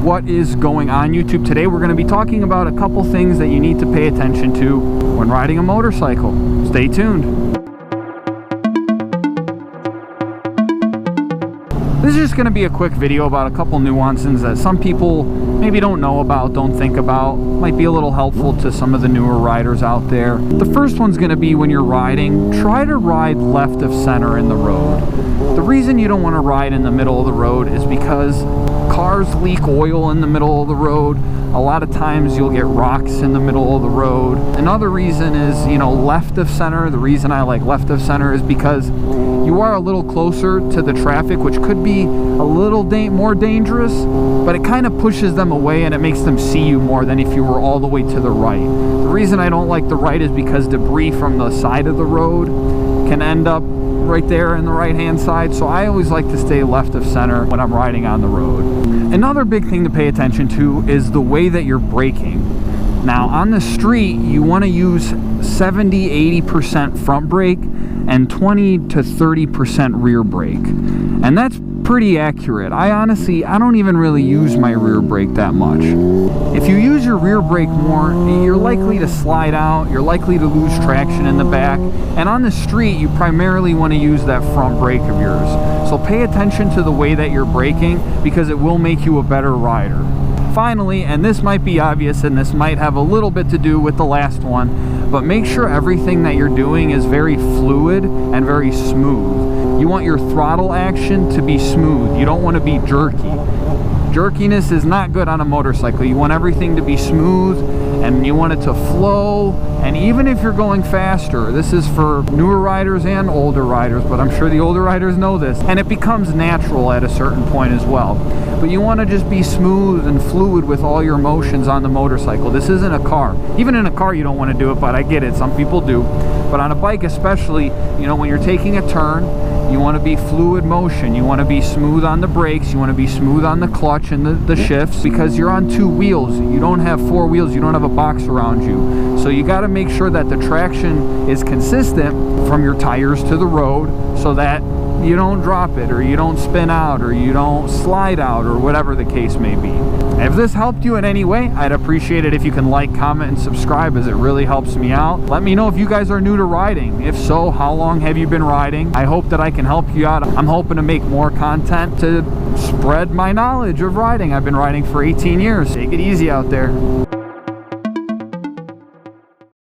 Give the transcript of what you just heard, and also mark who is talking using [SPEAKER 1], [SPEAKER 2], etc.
[SPEAKER 1] What is going on, YouTube? Today we're going to be talking about a couple things that you need to pay attention to when riding a motorcycle. Stay tuned. This is just going to be a quick video about a couple nuances that some people maybe don't know about, don't think about. Might be a little helpful to some of the newer riders out there. The first one's going to be when you're riding, try to ride left of center in the road. The reason you don't want to ride in the middle of the road is because cars leak oil in the middle of the road. A lot of times you'll get rocks in the middle of the road. Another reason is, left of center. The reason I like left of center is because you are a little closer to the traffic, which could be a little more dangerous, but it kind of pushes them away and it makes them see you more than if you were all the way to the right. The reason I don't like the right is because debris from the side of the road can end up right there in the right hand side, so I always like to stay left of center when I'm riding on the road. Another big thing to pay attention to is the way that you're braking. Now on the street you want to use 70-80% front brake and 20 to 30% rear brake, and that's pretty accurate. I don't even really use my rear brake that much. If you use your rear brake more, you're likely to slide out, you're likely to lose traction in the back, and on the street you primarily want to use that front brake of yours. So pay attention to the way that you're braking because it will make you a better rider. Finally, and this might be obvious and this might have a little bit to do with the last one, but make sure everything that you're doing is very fluid and very smooth. You want your throttle action to be smooth. You don't want to be jerky. Jerkiness is not good on a motorcycle. You want everything to be smooth and you want it to flow. And even if you're going faster, this is for newer riders and older riders, but I'm sure the older riders know this, and it becomes natural at a certain point as well. But you want to just be smooth and fluid with all your motions on the motorcycle. This isn't a car. Even in a car you don't want to do it, but I get it, some people do. But on a bike especially, when you're taking a turn, you want to be fluid motion. You want to be smooth on the brakes. You want to be smooth on the clutch and the shifts, because you're on two wheels. You don't have four wheels. You don't have a box around you. So you got to make sure that the traction is consistent from your tires to the road so that you don't drop it, or you don't spin out, or you don't slide out, or whatever the case may be. If this helped you in any way, I'd appreciate it if you can like, comment, and subscribe, as it really helps me out. Let me know if you guys are new to riding. If so, how long have you been riding? I hope that I can help you out. I'm hoping to make more content to spread my knowledge of riding. I've been riding for 18 years. Take it easy out there.